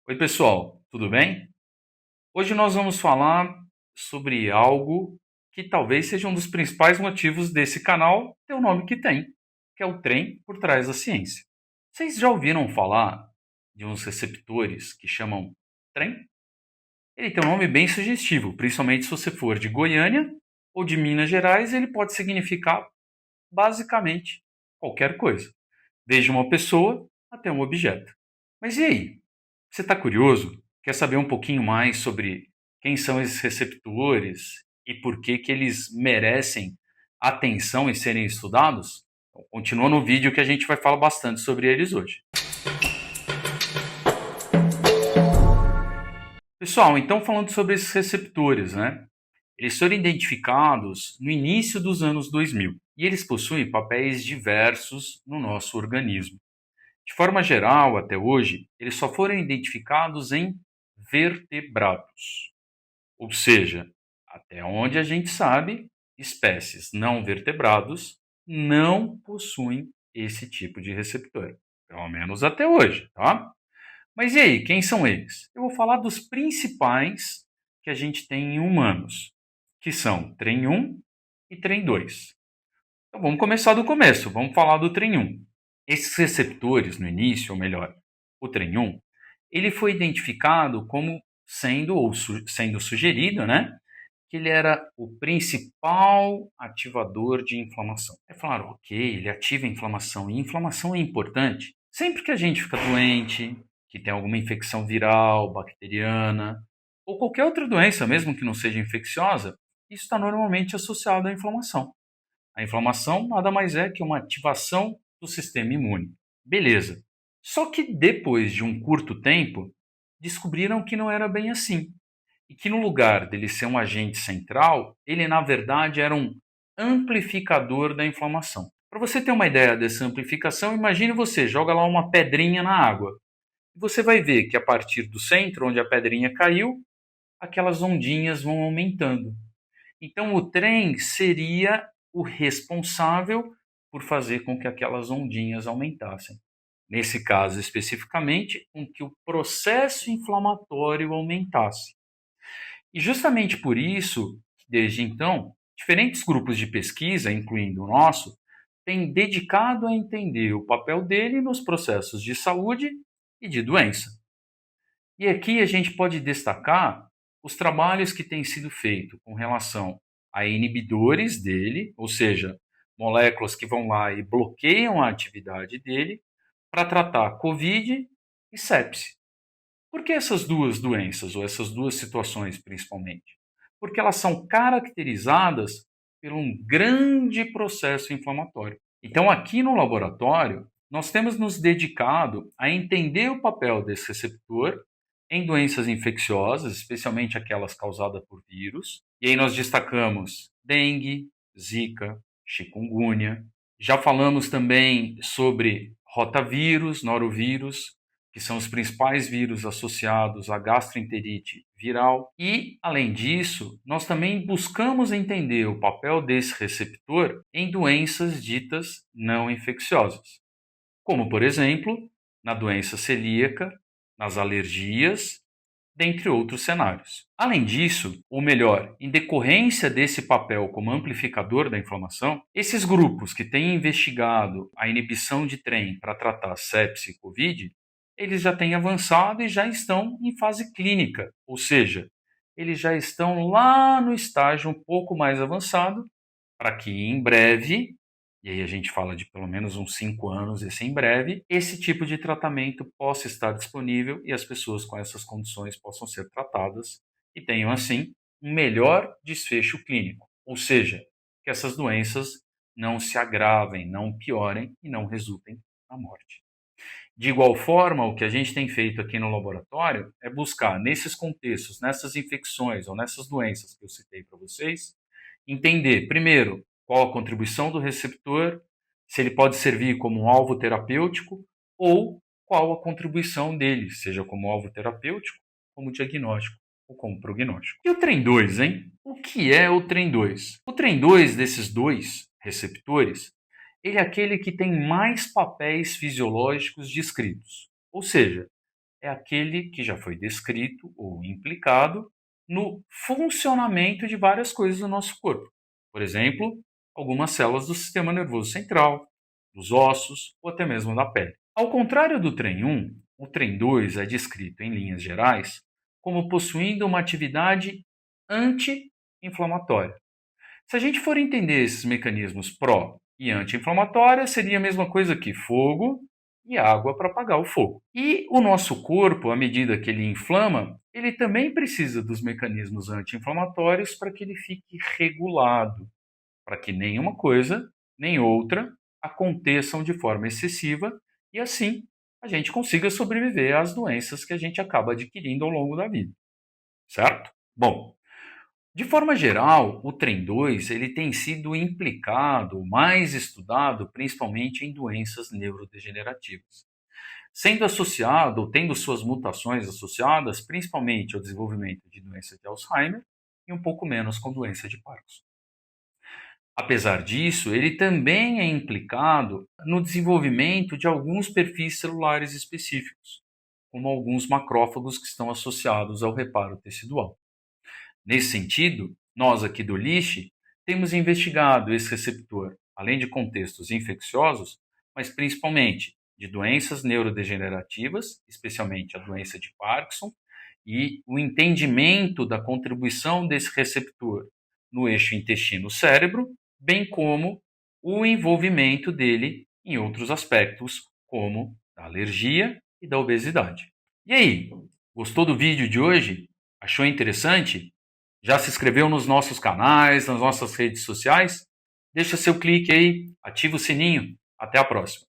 Oi, pessoal, tudo bem? Hoje nós vamos falar sobre algo que talvez seja um dos principais motivos desse canal ter o nome que tem, que é o trem por trás da ciência. Vocês já ouviram falar de uns receptores que chamam trem? Ele tem um nome bem sugestivo, principalmente se você for de Goiânia ou de Minas Gerais, ele pode significar basicamente qualquer coisa, desde uma pessoa até um objeto. Mas e aí? Você está curioso? Quer saber um pouquinho mais sobre quem são esses receptores e por que que eles merecem atenção e serem estudados? Então, continua no vídeo que a gente vai falar bastante sobre eles hoje. Pessoal, então falando sobre esses receptores, né? Eles foram identificados no início dos anos 2000 e eles possuem papéis diversos no nosso organismo. De forma geral, até hoje, eles só foram identificados em vertebrados. Ou seja, até onde a gente sabe, espécies não vertebrados não possuem esse tipo de receptor. Pelo menos até hoje, tá? Mas e aí, quem são eles? Eu vou falar dos principais que a gente tem em humanos, que são TREM1 e TREM2. Então vamos começar do começo, vamos falar do TREM1. Esses receptores no início, ou melhor, o TREM1, ele foi identificado como sendo sugerido, né, que ele era o principal ativador de inflamação. Aí falaram, ok, ele ativa a inflamação, e inflamação é importante. Sempre que a gente fica doente, que tem alguma infecção viral, bacteriana, ou qualquer outra doença, mesmo que não seja infecciosa, isso está normalmente associado à inflamação. A inflamação nada mais é que uma ativação do sistema imune. Beleza. Só que depois de um curto tempo, descobriram que não era bem assim. E que no lugar dele ser um agente central, ele na verdade era um amplificador da inflamação. Para você ter uma ideia dessa amplificação, imagine você joga lá uma pedrinha na água. Você vai ver que a partir do centro, onde a pedrinha caiu, aquelas ondinhas vão aumentando. Então, o trem seria o responsável por fazer com que aquelas ondinhas aumentassem. Nesse caso especificamente, com que o processo inflamatório aumentasse. E justamente por isso, desde então, diferentes grupos de pesquisa, incluindo o nosso, têm dedicado a entender o papel dele nos processos de saúde e de doença. E aqui a gente pode destacar os trabalhos que têm sido feitos com relação a inibidores dele, ou seja, moléculas que vão lá e bloqueiam a atividade dele, para tratar COVID e sepse. Por que essas duas doenças, ou essas duas situações principalmente? Porque elas são caracterizadas por um grande processo inflamatório. Então, aqui no laboratório, nós temos nos dedicado a entender o papel desse receptor em doenças infecciosas, especialmente aquelas causadas por vírus. E aí nós destacamos dengue, zika, chikungunya. Já falamos também sobre rotavírus, norovírus, que são os principais vírus associados à gastroenterite viral. E, além disso, nós também buscamos entender o papel desse receptor em doenças ditas não infecciosas, como, por exemplo, na doença celíaca, nas alergias, dentre outros cenários. Além disso, ou melhor, em decorrência desse papel como amplificador da inflamação, esses grupos que têm investigado a inibição de TREM para tratar sepse e COVID, eles já têm avançado e já estão em fase clínica, ou seja, eles já estão lá no estágio um pouco mais avançado, para que em breve, e aí a gente fala de pelo menos uns 5 anos, esse em breve, esse tipo de tratamento possa estar disponível e as pessoas com essas condições possam ser tratadas e tenham, assim, um melhor desfecho clínico. Ou seja, que essas doenças não se agravem, não piorem e não resultem na morte. De igual forma, o que a gente tem feito aqui no laboratório é buscar, nesses contextos, nessas infecções ou nessas doenças que eu citei para vocês, entender, primeiro, qual a contribuição do receptor, se ele pode servir como um alvo terapêutico ou qual a contribuição dele, seja como alvo terapêutico, como diagnóstico ou como prognóstico. E o TREM2, hein? O que é o TREM2? O TREM2 desses dois receptores, ele é aquele que tem mais papéis fisiológicos descritos. Ou seja, é aquele que já foi descrito ou implicado no funcionamento de várias coisas do nosso corpo. Por exemplo, algumas células do sistema nervoso central, dos ossos ou até mesmo da pele. Ao contrário do TREM 1, o TREM 2 é descrito em linhas gerais como possuindo uma atividade anti-inflamatória. Se a gente for entender esses mecanismos pró e anti-inflamatória, seria a mesma coisa que fogo e água para apagar o fogo. E o nosso corpo, à medida que ele inflama, ele também precisa dos mecanismos anti-inflamatórios para que ele fique regulado, para que nenhuma coisa nem outra aconteçam de forma excessiva e assim a gente consiga sobreviver às doenças que a gente acaba adquirindo ao longo da vida, certo? Bom, de forma geral, o TREM 2 ele tem sido implicado, mais estudado, principalmente em doenças neurodegenerativas, sendo associado ou tendo suas mutações associadas principalmente ao desenvolvimento de doença de Alzheimer e um pouco menos com doença de Parkinson. Apesar disso, ele também é implicado no desenvolvimento de alguns perfis celulares específicos, como alguns macrófagos que estão associados ao reparo tecidual. Nesse sentido, nós aqui do LISH temos investigado esse receptor, além de contextos infecciosos, mas principalmente de doenças neurodegenerativas, especialmente a doença de Parkinson, e o entendimento da contribuição desse receptor no eixo intestino-cérebro, bem como o envolvimento dele em outros aspectos, como da alergia e da obesidade. E aí, gostou do vídeo de hoje? Achou interessante? Já se inscreveu nos nossos canais, nas nossas redes sociais? Deixa seu clique aí, ativa o sininho. Até a próxima.